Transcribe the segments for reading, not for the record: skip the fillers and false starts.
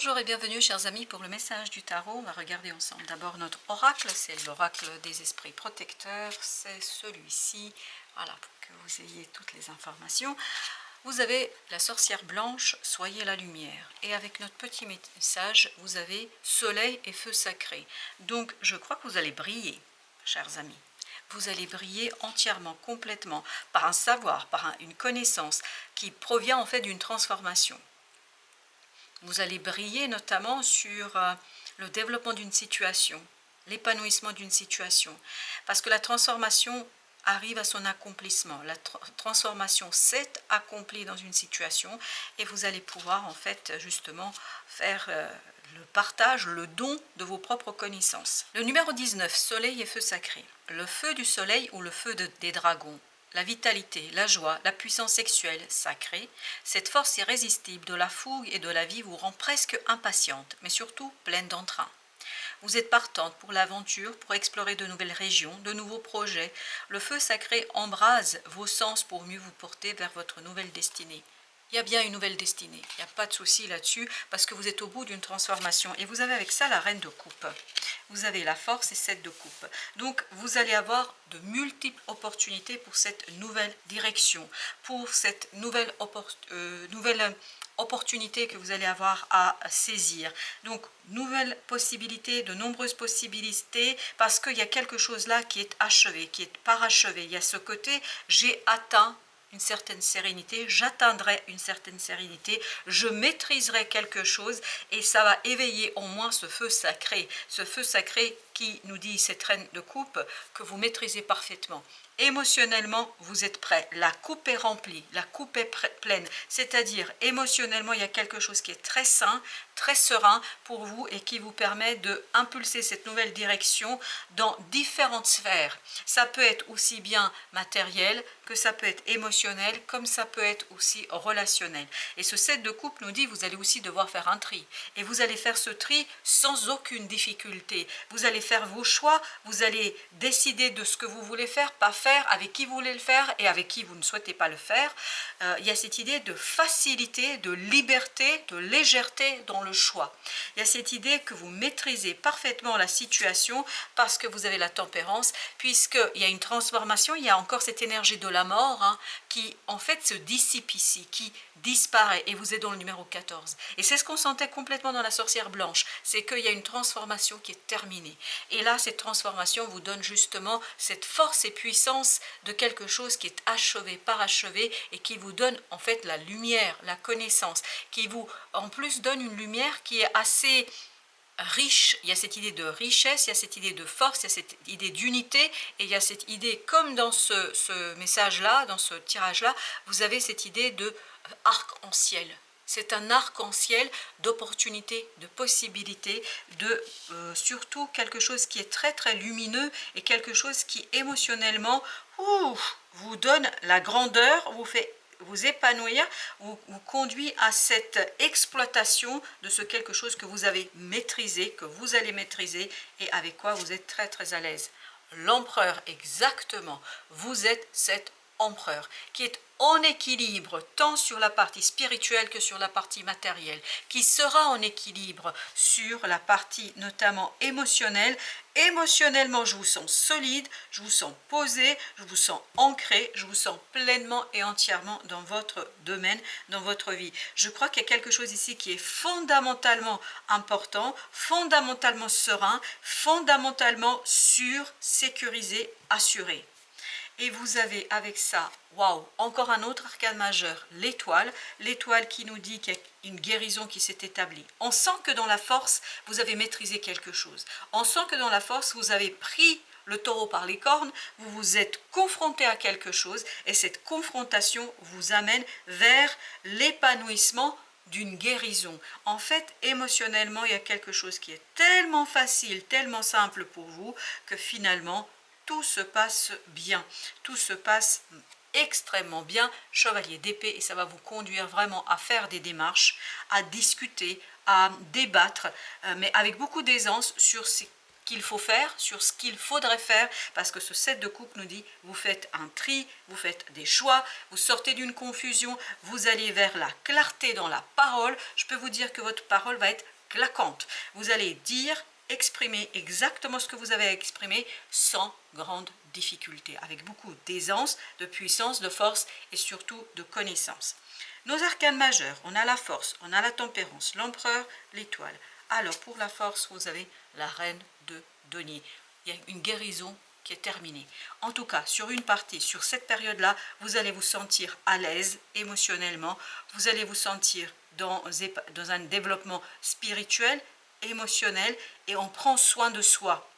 Bonjour et bienvenue chers amis pour le message du tarot. On va regarder ensemble d'abord notre oracle, c'est l'oracle des esprits protecteurs, c'est celui-ci, voilà, pour que vous ayez toutes les informations. Vous avez la sorcière blanche, soyez la lumière. Et avec notre petit message, vous avez soleil et feu sacré. Donc je crois que vous allez briller, chers amis. Vous allez briller entièrement, complètement, par un savoir, par une connaissance qui provient en fait d'une transformation. Vous allez briller notamment sur le développement d'une situation, l'épanouissement d'une situation. Parce que la transformation arrive à son accomplissement. La transformation s'est accomplie dans une situation et vous allez pouvoir en fait justement faire le partage, le don de vos propres connaissances. Le numéro 19, soleil et feu sacré. Le feu du soleil ou le feu des dragons. La vitalité, la joie, la puissance sexuelle sacrée, cette force irrésistible de la fougue et de la vie vous rend presque impatiente, mais surtout pleine d'entrain. Vous êtes partante pour l'aventure, pour explorer de nouvelles régions, de nouveaux projets. Le feu sacré embrase vos sens pour mieux vous porter vers votre nouvelle destinée. Il y a bien une nouvelle destinée, il n'y a pas de souci là-dessus, parce que vous êtes au bout d'une transformation. Et vous avez avec ça la reine de coupe. Vous avez la force et 7 de coupe. Donc vous allez avoir de multiples opportunités pour cette nouvelle direction, pour cette nouvelle opportunité que vous allez avoir à saisir. Donc nouvelles possibilités, de nombreuses possibilités, parce qu'il y a quelque chose là qui est achevé, qui est parachevé. Il y a ce côté, j'ai atteint une certaine sérénité, j'atteindrai une certaine sérénité, je maîtriserai quelque chose et ça va éveiller en moi ce feu sacré qui nous dit cette reine de coupe que vous maîtrisez parfaitement. Émotionnellement, vous êtes prêt, la coupe est remplie, la coupe est pleine, c'est-à-dire émotionnellement, il y a quelque chose qui est très sain, très serein pour vous et qui vous permet de impulser cette nouvelle direction dans différentes sphères. Ça peut être aussi bien matériel que ça peut être émotionnel, comme ça peut être aussi relationnel. Et ce 7 de coupe nous dit, vous allez aussi devoir faire un tri. Et vous allez faire ce tri sans aucune difficulté. Vous allez faire vos choix, vous allez décider de ce que vous voulez faire, pas faire, avec qui vous voulez le faire et avec qui vous ne souhaitez pas le faire. Il y a cette idée de facilité, de liberté, de légèreté dans le choix. Il y a cette idée que vous maîtrisez parfaitement la situation parce que vous avez la tempérance, puisqu'il y a une transformation, il y a encore cette énergie de la mort qui en fait se dissipe ici, qui disparaît, et vous êtes dans le numéro 14. Et c'est ce qu'on sentait complètement dans la sorcière blanche, c'est qu'il y a une transformation qui est terminée. Et là, cette transformation vous donne justement cette force et puissance de quelque chose qui est achevé, parachevé, et qui vous donne en fait la lumière, la connaissance, qui vous en plus donne une lumière qui est assez riche. Il y a cette idée de richesse, il y a cette idée de force, il y a cette idée d'unité, et il y a cette idée, comme dans ce message-là, dans ce tirage-là, vous avez cette idée de arc-en-ciel. C'est un arc-en-ciel d'opportunités, de possibilités, de surtout quelque chose qui est très très lumineux et quelque chose qui émotionnellement vous donne la grandeur, vous fait vous épanouir, vous conduit à cette exploitation de ce quelque chose que vous avez maîtrisé, que vous allez maîtriser et avec quoi vous êtes très très à l'aise. L'empereur, exactement, vous êtes cet empereur qui est en équilibre tant sur la partie spirituelle que sur la partie matérielle, qui sera en équilibre sur la partie notamment émotionnelle. Émotionnellement, je vous sens solide, je vous sens posé, je vous sens ancré, je vous sens pleinement et entièrement dans votre domaine, dans votre vie. Je crois qu'il y a quelque chose ici qui est fondamentalement important, fondamentalement serein, fondamentalement sûr, sécurisé, assuré. Et vous avez avec ça, waouh, encore un autre arcane majeur, l'étoile. L'étoile qui nous dit qu'il y a une guérison qui s'est établie. On sent que dans la force, vous avez maîtrisé quelque chose. On sent que dans la force, vous avez pris le taureau par les cornes, vous vous êtes confronté à quelque chose et cette confrontation vous amène vers l'épanouissement d'une guérison. En fait, émotionnellement, il y a quelque chose qui est tellement facile, tellement simple pour vous que finalement, tout se passe bien, tout se passe extrêmement bien, chevalier d'épée, et ça va vous conduire vraiment à faire des démarches, à discuter, à débattre, mais avec beaucoup d'aisance sur ces qu'il faut faire, sur ce qu'il faudrait faire, parce que ce 7 de coupe nous dit, vous faites un tri, vous faites des choix, vous sortez d'une confusion, vous allez vers la clarté dans la parole. Je peux vous dire que votre parole va être claquante. Vous allez dire, exprimer exactement ce que vous avez exprimé sans grande difficulté, avec beaucoup d'aisance, de puissance, de force et surtout de connaissance. Nos arcanes majeurs, on a la force, on a la tempérance, l'empereur, l'étoile. Alors pour la force, vous avez la reine de denier. Il y a une guérison qui est terminée. En tout cas, sur une partie, sur cette période-là, vous allez vous sentir à l'aise émotionnellement, vous allez vous sentir dans un développement spirituel, émotionnel, et on prend soin de soi.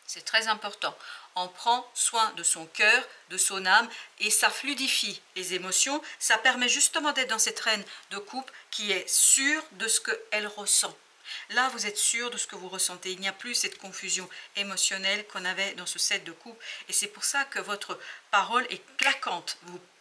C'est très important. On prend soin de son cœur, de son âme, et ça fluidifie les émotions. Ça permet justement d'être dans cette reine de coupe qui est sûre de ce qu'elle ressent. Là, vous êtes sûr de ce que vous ressentez. Il n'y a plus cette confusion émotionnelle qu'on avait dans ce 7 de coupe. Et c'est pour ça que votre parole est claquante.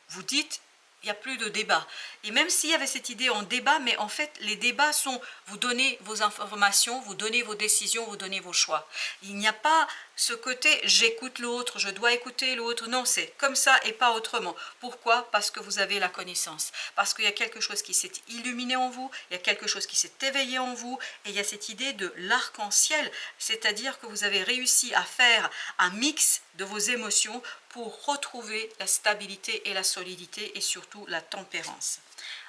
Vous dites, il n'y a plus de débat. Et même s'il y avait cette idée en débat, mais en fait, les débats sont, vous donnez vos informations, vous donnez vos décisions, vous donnez vos choix. Il n'y a pas ce côté, j'écoute l'autre, je dois écouter l'autre. Non, c'est comme ça et pas autrement. Pourquoi? Parce que vous avez la connaissance. Parce qu'il y a quelque chose qui s'est illuminé en vous, il y a quelque chose qui s'est éveillé en vous, et il y a cette idée de l'arc-en-ciel, c'est-à-dire que vous avez réussi à faire un mix de vos émotions pour retrouver la stabilité et la solidité et surtout la tempérance.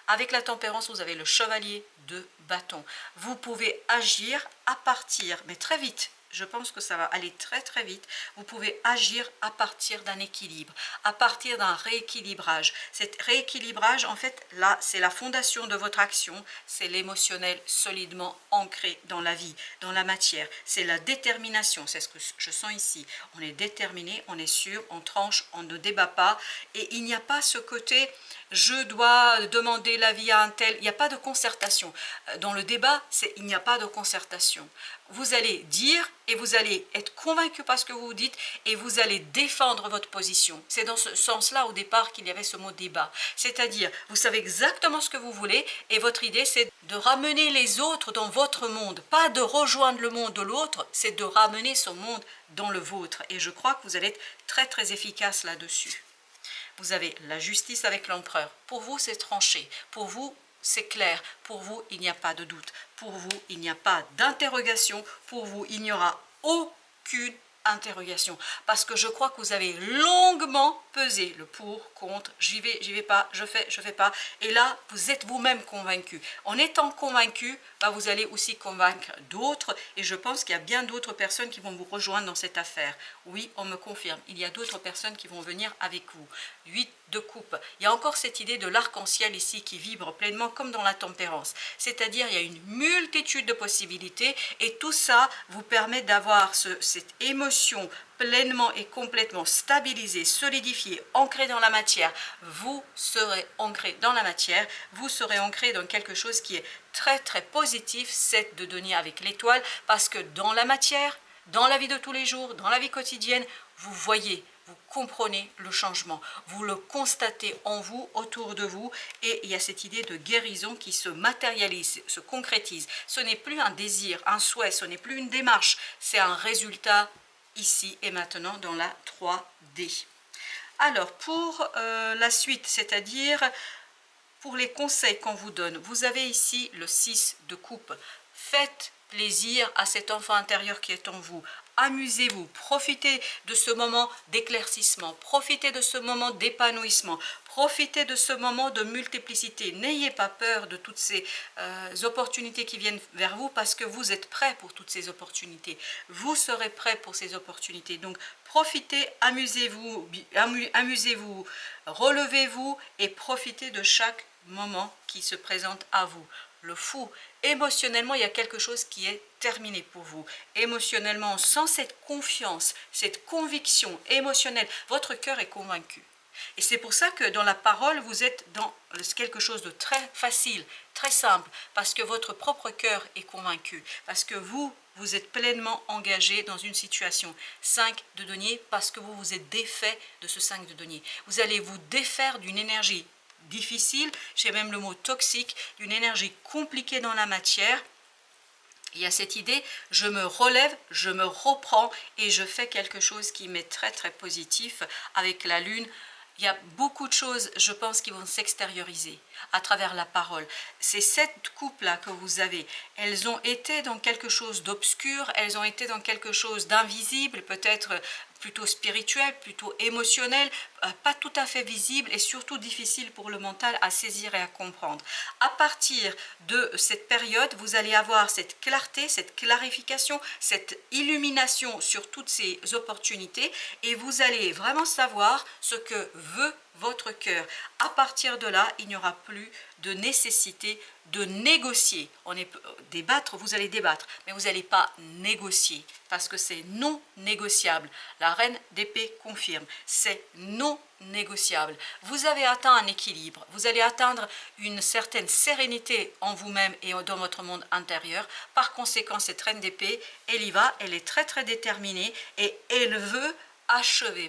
Avec la tempérance, vous avez le chevalier de bâton. Vous pouvez agir à partir, mais très vite, je pense que ça va aller très très vite, vous pouvez agir à partir d'un équilibre, à partir d'un rééquilibrage. Cet rééquilibrage, en fait, là, c'est la fondation de votre action, c'est l'émotionnel solidement ancré dans la vie, dans la matière. C'est la détermination, c'est ce que je sens ici. On est déterminé, on est sûr, on tranche, on ne débat pas, et il n'y a pas ce côté je dois demander l'avis à un tel, il n'y a pas de concertation. Dans le débat, il n'y a pas de concertation. Vous allez dire et vous allez être convaincu par ce que vous dites et vous allez défendre votre position. C'est dans ce sens-là au départ qu'il y avait ce mot débat. C'est-à-dire, vous savez exactement ce que vous voulez et votre idée c'est de ramener les autres dans votre monde. Pas de rejoindre le monde de l'autre, c'est de ramener son monde dans le vôtre. Et je crois que vous allez être très très efficace là-dessus. Vous avez la justice avec l'empereur. Pour vous, c'est tranché. Pour vous, c'est clair. Pour vous, il n'y a pas de doute. Pour vous, il n'y a pas d'interrogation. Pour vous, il n'y aura aucune interrogation. Parce que je crois que vous avez longuement pesé le pour, contre, j'y vais pas, je fais pas. Et là, vous êtes vous-même convaincu. En étant convaincu, vous allez aussi convaincre d'autres. Et je pense qu'il y a bien d'autres personnes qui vont vous rejoindre dans cette affaire. Oui, on me confirme. Il y a d'autres personnes qui vont venir avec vous. 8 de coupe. Il y a encore cette idée de l'arc-en-ciel ici qui vibre pleinement comme dans la tempérance. C'est-à-dire, il y a une multitude de possibilités et tout ça vous permet d'avoir cette émotion pleinement et complètement stabilisée, solidifiée, ancrée dans la matière. Vous serez ancré dans la matière, vous serez ancré dans quelque chose qui est très très positif, 7 de denier avec l'étoile, parce que dans la matière, dans la vie de tous les jours, dans la vie quotidienne, vous voyez, vous comprenez le changement, vous le constatez en vous, autour de vous, et il y a cette idée de guérison qui se matérialise, se concrétise. Ce n'est plus un désir, un souhait, ce n'est plus une démarche, c'est un résultat ici et maintenant dans la 3D. Alors, pour la suite, c'est-à-dire pour les conseils qu'on vous donne, vous avez ici le 6 de coupe. Faites plaisir à cet enfant intérieur qui est en vous. Amusez-vous, profitez de ce moment d'éclaircissement, profitez de ce moment d'épanouissement, profitez de ce moment de multiplicité. N'ayez pas peur de toutes ces opportunités qui viennent vers vous parce que vous êtes prêt pour toutes ces opportunités. Vous serez prêt pour ces opportunités. Donc, profitez, amusez-vous, relevez-vous et profitez de chaque moment qui se présente à vous. Le fou, émotionnellement, il y a quelque chose qui est terminé pour vous. Émotionnellement, sans cette confiance, cette conviction émotionnelle, votre cœur est convaincu. Et c'est pour ça que dans la parole, vous êtes dans quelque chose de très facile, très simple, parce que votre propre cœur est convaincu, parce que vous êtes pleinement engagé dans une situation. 5 de denier, parce que vous vous êtes défait de ce 5 de denier. Vous allez vous défaire d'une énergie difficile, j'ai même le mot toxique, d'une énergie compliquée dans la matière. Il y a cette idée, je me relève, je me reprends et je fais quelque chose qui m'est très très positif avec la lune. Il y a beaucoup de choses, je pense, qui vont s'extérioriser à travers la parole. Ces 7 coupes-là que vous avez, elles ont été dans quelque chose d'obscur, elles ont été dans quelque chose d'invisible, peut-être plutôt spirituel, plutôt émotionnel, pas tout à fait visible et surtout difficile pour le mental à saisir et à comprendre. À partir de cette période, vous allez avoir cette clarté, cette clarification, cette illumination sur toutes ces opportunités et vous allez vraiment savoir ce que veut votre cœur. À partir de là, il n'y aura plus de nécessité de négocier. Débattre, vous allez débattre, mais vous n'allez pas négocier parce que c'est non négociable. La reine d'épée confirme, c'est non négociable. Vous avez atteint un équilibre, vous allez atteindre une certaine sérénité en vous-même et dans votre monde intérieur. Par conséquent, cette reine d'épée, elle y va, elle est très très déterminée et elle veut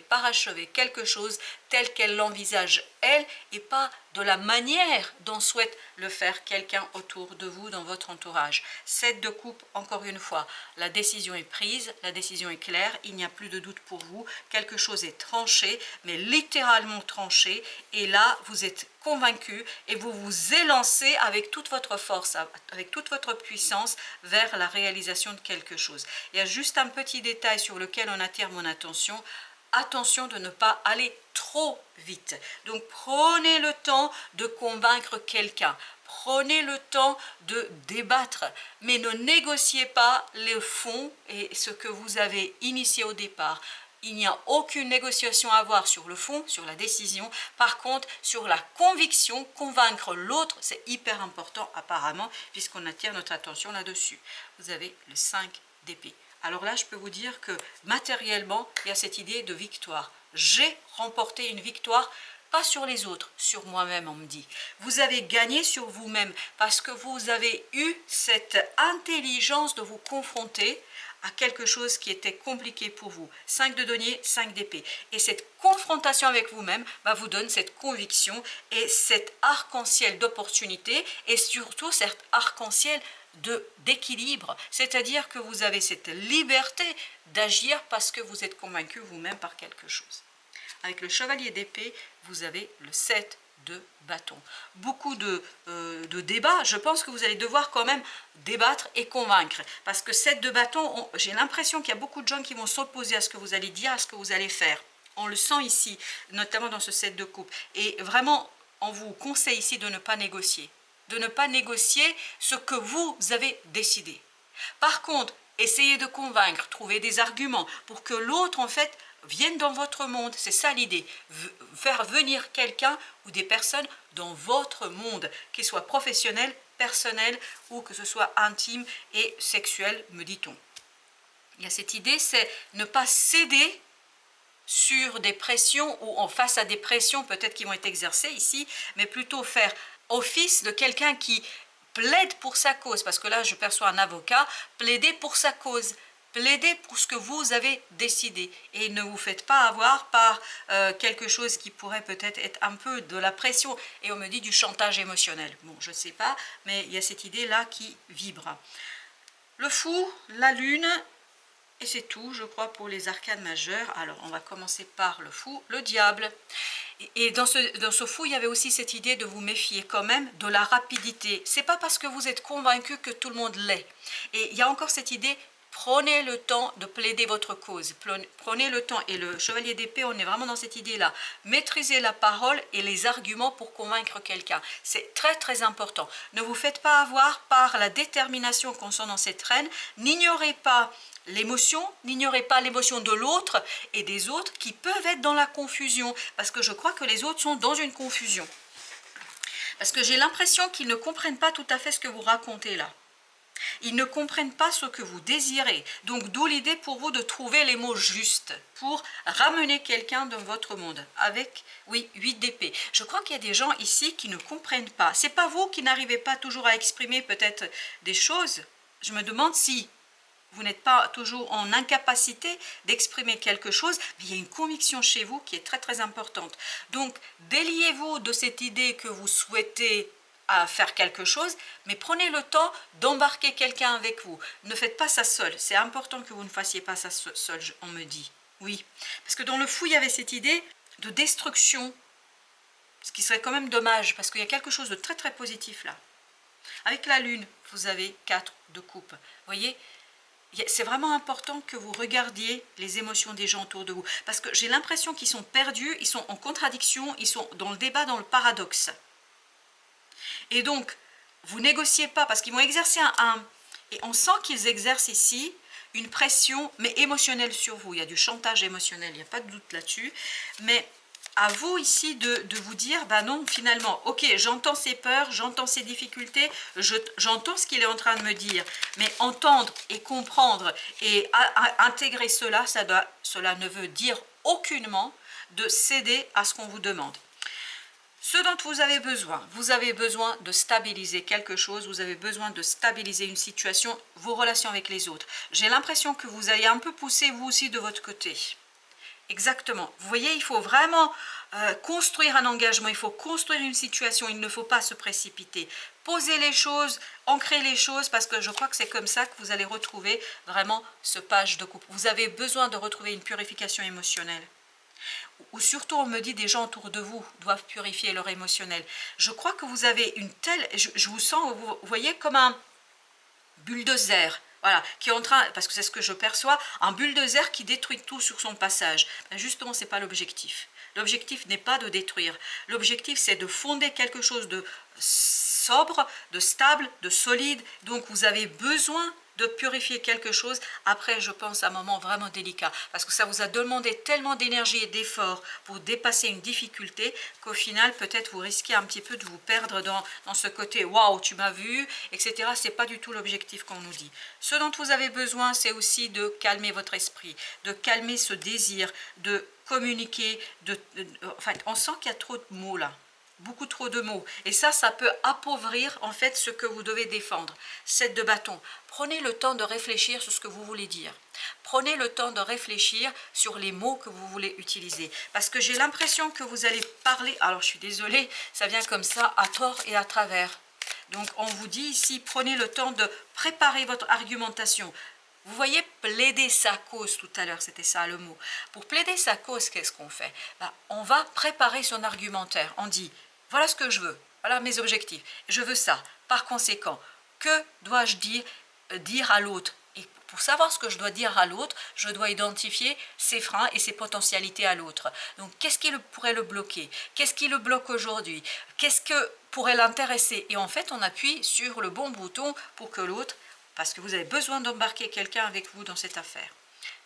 parachever quelque chose tel qu'elle l'envisage elle et pas de la manière dont souhaite le faire quelqu'un autour de vous dans votre entourage. 7 de coupe, encore une fois, la décision est prise, la décision est claire, il n'y a plus de doute pour vous, quelque chose est tranché, mais littéralement tranché, et là vous êtes convaincu et vous vous élancez avec toute votre force, avec toute votre puissance vers la réalisation de quelque chose. Il y a juste un petit détail sur lequel on attire mon attention. Attention de ne pas aller trop vite. Donc prenez le temps de convaincre quelqu'un. Prenez le temps de débattre, mais ne négociez pas les fonds et ce que vous avez initié au départ. Il n'y a aucune négociation à avoir sur le fond, sur la décision. Par contre, sur la conviction, convaincre l'autre, c'est hyper important apparemment, puisqu'on attire notre attention là-dessus. Vous avez le 5 d'épée. Alors là, je peux vous dire que matériellement, il y a cette idée de victoire. J'ai remporté une victoire, pas sur les autres, sur moi-même, on me dit. Vous avez gagné sur vous-même parce que vous avez eu cette intelligence de vous confronter à quelque chose qui était compliqué pour vous. 5 de denier, 5 d'épée. Et cette confrontation avec vous-même vous donne cette conviction et cet arc-en-ciel d'opportunités et surtout cet arc-en-ciel d'équilibre, c'est-à-dire que vous avez cette liberté d'agir parce que vous êtes convaincu vous-même par quelque chose. Avec le chevalier d'épée, vous avez le 7 de bâton. Beaucoup de débats, je pense que vous allez devoir quand même débattre et convaincre, parce que 7 de bâton, j'ai l'impression qu'il y a beaucoup de gens qui vont s'opposer à ce que vous allez dire, à ce que vous allez faire. On le sent ici, notamment dans ce 7 de coupe. Et vraiment, on vous conseille ici de ne pas négocier. De ne pas négocier ce que vous avez décidé. Par contre, essayez de convaincre, trouver des arguments pour que l'autre, en fait, vienne dans votre monde. C'est ça l'idée. Faire venir quelqu'un ou des personnes dans votre monde, qu'il soit professionnel, personnel ou que ce soit intime et sexuel, me dit-on. Il y a cette idée, c'est ne pas céder sur des pressions ou en face à des pressions peut-être qui vont être exercées ici, mais plutôt faire office de quelqu'un qui plaide pour sa cause, parce que là je perçois un avocat, plaider pour sa cause, plaider pour ce que vous avez décidé et ne vous faites pas avoir par quelque chose qui pourrait peut-être être un peu de la pression et on me dit du chantage émotionnel. Bon, je ne sais pas, mais il y a cette idée-là qui vibre. Le fou, la lune, et c'est tout, je crois, pour les arcanes majeures. Alors, on va commencer par le fou, le diable. Et dans ce fou, il y avait aussi cette idée de vous méfier quand même de la rapidité. C'est pas parce que vous êtes convaincu que tout le monde l'est. Et il y a encore cette idée, prenez le temps de plaider votre cause. Prenez le temps. Et le chevalier d'épée, on est vraiment dans cette idée-là. Maîtrisez la parole et les arguments pour convaincre quelqu'un. C'est très très important. Ne vous faites pas avoir par la détermination qu'on sent dans cette reine. N'ignorez pas l'émotion, n'ignorez pas l'émotion de l'autre et des autres qui peuvent être dans la confusion, parce que je crois que les autres sont dans une confusion. Parce que j'ai l'impression qu'ils ne comprennent pas tout à fait ce que vous racontez là. Ils ne comprennent pas ce que vous désirez. Donc d'où l'idée pour vous de trouver les mots justes pour ramener quelqu'un dans votre monde. Avec, oui, 8 d'épée. Je crois qu'il y a des gens ici qui ne comprennent pas. C'est pas vous qui n'arrivez pas toujours à exprimer peut-être des choses. Je me demande si vous n'êtes pas toujours en incapacité d'exprimer quelque chose, mais il y a une conviction chez vous qui est très très importante. Donc, déliez-vous de cette idée que vous souhaitez à faire quelque chose, mais prenez le temps d'embarquer quelqu'un avec vous. Ne faites pas ça seul. C'est important que vous ne fassiez pas ça seul, on me dit. Oui, parce que dans le fou, il y avait cette idée de destruction, ce qui serait quand même dommage, parce qu'il y a quelque chose de très très positif là. Avec la lune, vous avez 4 de coupe. Vous voyez, c'est vraiment important que vous regardiez les émotions des gens autour de vous, parce que j'ai l'impression qu'ils sont perdus, ils sont en contradiction, ils sont dans le débat, dans le paradoxe. Et donc, vous négociez pas, parce qu'ils vont exercer et on sent qu'ils exercent ici une pression, mais émotionnelle sur vous. Il y a du chantage émotionnel, il n'y a pas de doute là-dessus. Mais à vous ici de vous dire, ben non, finalement, ok, j'entends ses peurs, j'entends ses difficultés, j'entends ce qu'il est en train de me dire, mais entendre et comprendre et intégrer cela, cela ne veut dire aucunement de céder à ce qu'on vous demande. Ce dont vous avez besoin de stabiliser quelque chose, vous avez besoin de stabiliser une situation, vos relations avec les autres. J'ai l'impression que vous allez un peu pousser vous aussi de votre côté. Exactement. Vous voyez, il faut vraiment construire un engagement, il faut construire une situation, il ne faut pas se précipiter. Posez les choses, ancrez les choses, parce que je crois que c'est comme ça que vous allez retrouver vraiment ce page de couple. Vous avez besoin de retrouver une purification émotionnelle. Ou surtout, on me dit, des gens autour de vous doivent purifier leur émotionnel. Je crois que vous avez une telle... Je vous sens, vous voyez, comme un bulldozer. Voilà, qui est en train, parce que c'est ce que je perçois, un bulldozer qui détruit tout sur son passage. Ben justement, ce n'est pas l'objectif. L'objectif n'est pas de détruire. L'objectif, c'est de fonder quelque chose de sobre, de stable, de solide. Donc, vous avez besoin de purifier quelque chose. Après, je pense à un moment vraiment délicat, parce que ça vous a demandé tellement d'énergie et d'efforts pour dépasser une difficulté qu'au final, peut-être vous risquez un petit peu de vous perdre dans ce côté « waouh, tu m'as vu », etc. Ce n'est pas du tout l'objectif qu'on nous dit. Ce dont vous avez besoin, c'est aussi de calmer votre esprit, de calmer ce désir, de communiquer. Enfin, on sent qu'il y a trop de mots là. Beaucoup trop de mots. Et ça peut appauvrir en fait ce que vous devez défendre. 7 de bâton. Prenez le temps de réfléchir sur ce que vous voulez dire. Prenez le temps de réfléchir sur les mots que vous voulez utiliser. Parce que j'ai l'impression que vous allez parler, alors je suis désolée, ça vient comme ça, à tort et à travers. Donc on vous dit ici, prenez le temps de préparer votre argumentation. Vous voyez, plaider sa cause tout à l'heure, c'était ça le mot. Pour plaider sa cause, qu'est-ce qu'on fait? On va préparer son argumentaire. On dit, voilà ce que je veux, voilà mes objectifs. Je veux ça. Par conséquent, que dois-je dire à l'autre? Et pour savoir ce que je dois dire à l'autre, je dois identifier ses freins et ses potentialités à l'autre. Donc, qu'est-ce qui pourrait le bloquer? Qu'est-ce qui le bloque aujourd'hui? Qu'est-ce que pourrait l'intéresser? Et en fait, on appuie sur le bon bouton pour que l'autre, parce que vous avez besoin d'embarquer quelqu'un avec vous dans cette affaire.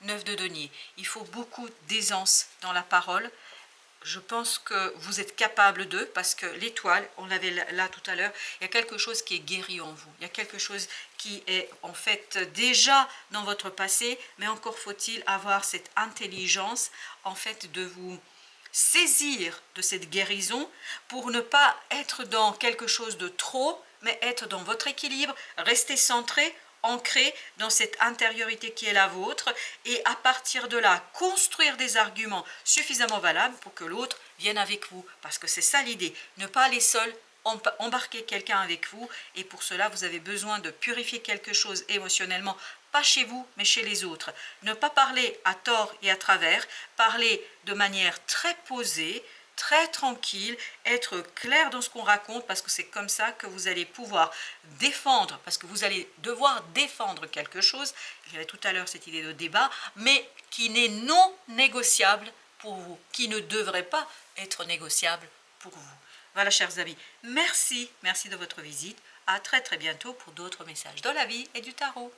9 de denier. Il faut beaucoup d'aisance dans la parole. Je pense que vous êtes capable d'eux, parce que l'étoile, on l'avait là tout à l'heure, il y a quelque chose qui est guéri en vous. Il y a quelque chose qui est en fait déjà dans votre passé, mais encore faut-il avoir cette intelligence en fait de vous saisir de cette guérison pour ne pas être dans quelque chose de trop, mais être dans votre équilibre, rester centré, ancré dans cette intériorité qui est la vôtre, et à partir de là, construire des arguments suffisamment valables pour que l'autre vienne avec vous. Parce que c'est ça l'idée, ne pas aller seul, embarquer quelqu'un avec vous, et pour cela, vous avez besoin de purifier quelque chose émotionnellement, pas chez vous, mais chez les autres. Ne pas parler à tort et à travers, parler de manière très posée, très tranquille, être clair dans ce qu'on raconte, parce que c'est comme ça que vous allez pouvoir défendre, parce que vous allez devoir défendre quelque chose. Il y avait tout à l'heure cette idée de débat, mais qui n'est non négociable pour vous, qui ne devrait pas être négociable pour vous. Voilà, chers amis, merci de votre visite. À très très bientôt pour d'autres messages de la vie et du tarot.